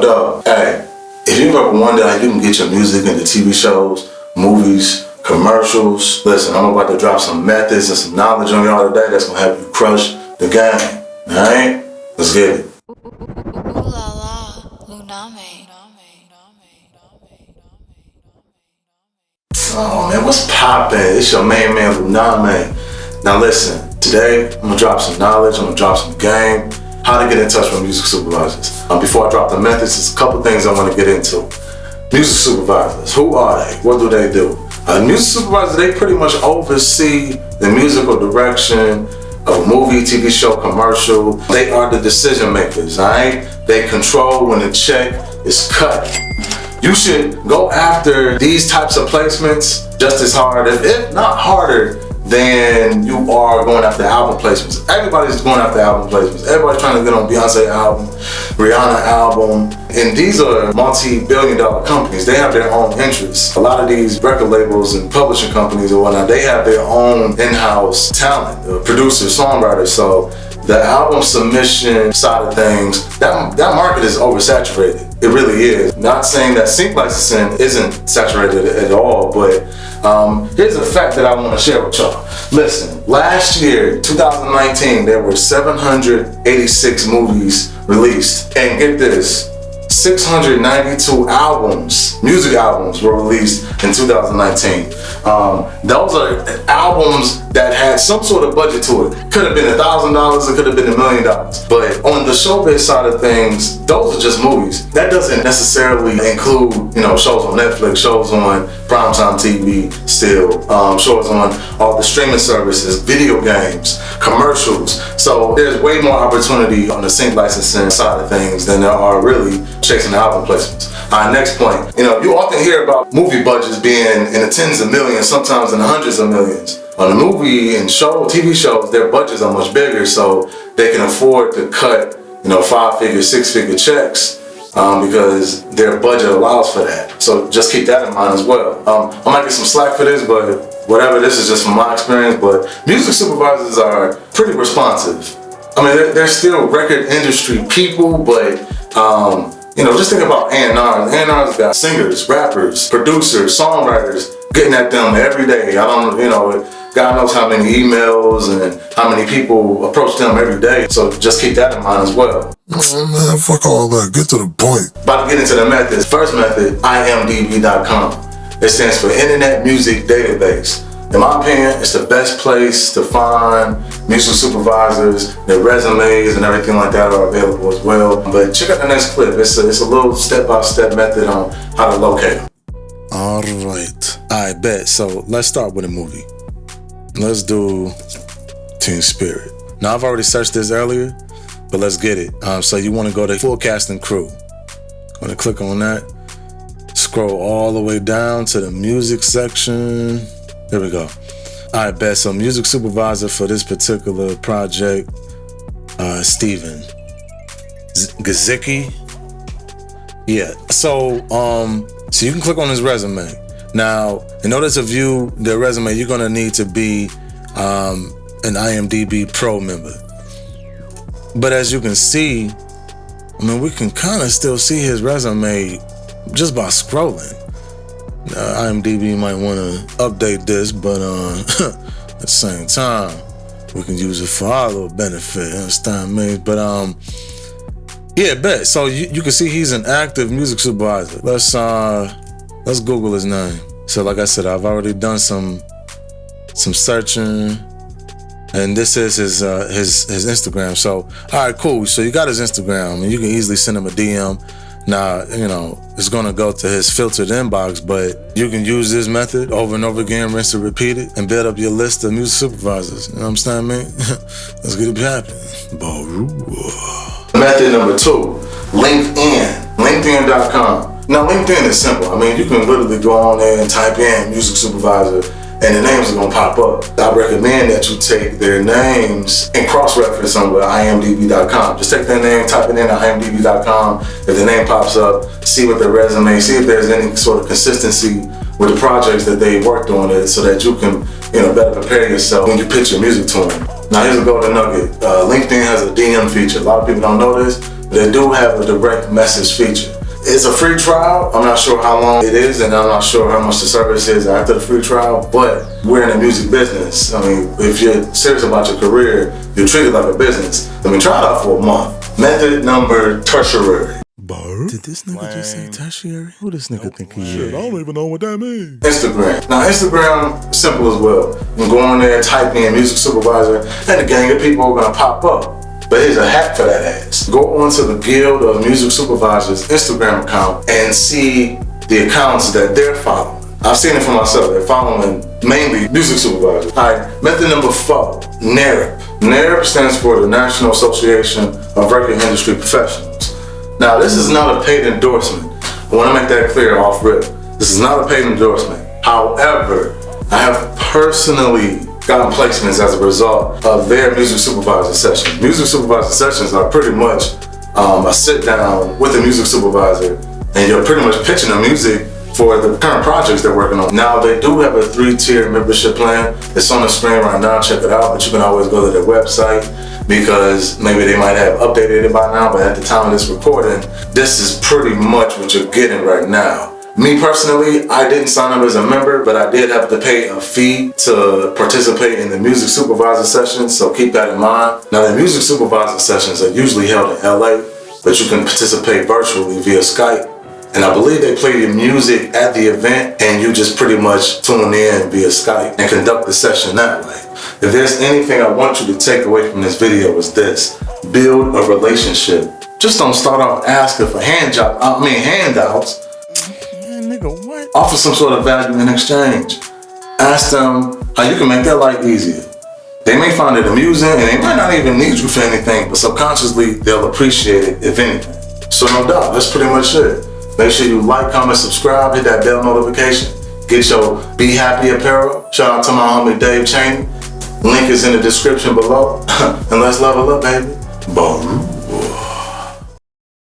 Dog. Hey, if you ever wonder how you can get your music into TV shows, movies, commercials, listen, I'm about to drop some methods and some knowledge on y'all today that's gonna help you crush the game. Alright? Let's get it. Ooh la la, Luname. Oh man, what's poppin'? It's your main man, Luname. Now listen, today I'm gonna drop some knowledge, I'm gonna drop some game, how to get in touch with music supervisors. Before I drop the methods, there's a couple things I wanna get into. Music supervisors, who are they? What do they do? Music supervisors, they pretty much oversee the musical direction of a movie, TV show, commercial. They are the decision makers, alright? They control when the check is cut. You should go after these types of placements just as hard, if not harder, than you are going after album placements. Everybody's going after album placements. Everybody's trying to get on Beyonce album, Rihanna album, and these are multi-billion-dollar companies. They have their own interests. A lot of these record labels and publishing companies and whatnot, they have their own in-house talent, producers, songwriters. So the album submission side of things, that market is oversaturated. It really is. Not saying that sync licensing isn't saturated at all, but here's a fact that I want to share with y'all. Listen, last year, 2019, there were 786 movies released. And get this, 692 albums, music albums were released in 2019. Those are albums that had some sort of budget to it. Could have been $1,000, it could have been $1 million. But on the showbiz side of things, those are just movies. That doesn't necessarily include, shows on Netflix, shows on primetime TV still, shows on all the streaming services, video games, commercials. So there's way more opportunity on the sync licensing side of things than there are really chasing album placements. Next point, you often hear about movie budgets being in the tens of millions, sometimes in the hundreds of millions. On the movie and TV shows, their budgets are much bigger, so they can afford to cut, 5-figure, 6-figure checks because their budget allows for that. So just keep that in mind as well. I might get some slack for this, but whatever, this is just from my experience, but music supervisors are pretty responsive. I mean, they're still record industry people, but just think about A&Rs. A&Rs got singers, rappers, producers, songwriters getting at them every day. God knows how many emails and how many people approach them every day. So just keep that in mind as well. Man, fuck all that. Get to the point. About to get into the methods. First method, imdb.com. It stands for Internet Music Database. In my opinion, it's the best place to find music supervisors. Their resumes and everything like that are available as well. But check out the next clip. It's a little step-by-step method on how to locate them. All right. I bet. So let's start with a movie. Let's do Teen Spirit. Now, I've already searched this earlier, but let's get it. So you want to go to full cast and crew. Going to click on that. Scroll all the way down to the music section. There we go. I bet. So music supervisor for this particular project, Steven Gazicki. Yeah. So you can click on his resume. Now, in order to view their resume, you're gonna need to be an IMDb Pro member. But as you can see, we can kind of still see his resume just by scrolling. IMDb might want to update this, but at the same time, we can use it for our little benefit. Understand me? But yeah, bet. So you can see he's an active music supervisor. Let's Google his name. So like I said, I've already done some searching, and this is his Instagram. So all right, cool. So you got his Instagram, and you can easily send him a DM. Now, it's gonna go to his filtered inbox, but you can use this method over and over again, rinse and repeat it, and build up your list of music supervisors. You know what I'm saying, man? Let's get it happening. Method number 2, LinkedIn. LinkedIn.com. Now, LinkedIn is simple. You can literally go on there and type in music supervisor, and the names are gonna pop up. I recommend that you take their names and cross-reference them with imdb.com. Just take their name, type it in at imdb.com. If the name pops up, see what their resume, see if there's any sort of consistency with the projects that they worked on it, so that you can, better prepare yourself when you pitch your music to them. Now, here's a golden nugget. LinkedIn has a DM feature. A lot of people don't know this. They do have a direct message feature. It's a free trial. I'm not sure how long it is, and I'm not sure how much the service is after the free trial, but we're in the music business. I mean, if you're serious about your career, you're treated like a business. Let me try it out for a month. Method number tertiary. Did this nigga just say tertiary? Who this nigga think he is? I don't even know what that means. Instagram. Now, Instagram, simple as well. You can go on there, type in music supervisor, and a gang of people are gonna pop up. But here's a hack for that ass. Go onto the Guild of Music Supervisors Instagram account and see the accounts that they're following. I've seen it for myself. They're following mainly music supervisors. All right, method number 4, NARP. NARP stands for the National Association of Record Industry Professionals. Now, this is not a paid endorsement. I want to make that clear off rip. This is not a paid endorsement. However, I have personally gotten placements as a result of their music supervisor sessions. Music supervisor sessions are pretty much a sit down with the music supervisor, and you're pretty much pitching the music for the current projects they're working on. Now, they do have a 3-tier membership plan. It's on the screen right now, check it out, but you can always go to their website because maybe they might have updated it by now, but at the time of this recording, this is pretty much what you're getting right now. Me personally, I didn't sign up as a member, but I did have to pay a fee to participate in the music supervisor sessions, so keep that in mind. Now, the music supervisor sessions are usually held in LA, but you can participate virtually via Skype. And I believe they play your music at the event, and you just pretty much tune in via Skype and conduct the session that way. If there's anything I want you to take away from this video, is this: build a relationship. Just don't start off asking for handouts. Nigga, what? Offer some sort of value in exchange. Ask them how you can make their life easier. They may find it amusing, and they might not even need you for anything, but subconsciously, they'll appreciate it, if anything. So no doubt, that's pretty much it. Make sure you like, comment, subscribe, hit that bell notification. Get your Be Happy apparel. Shout out to my homie Dave Cheney. Link is in the description below. And let's level up, baby. Boom.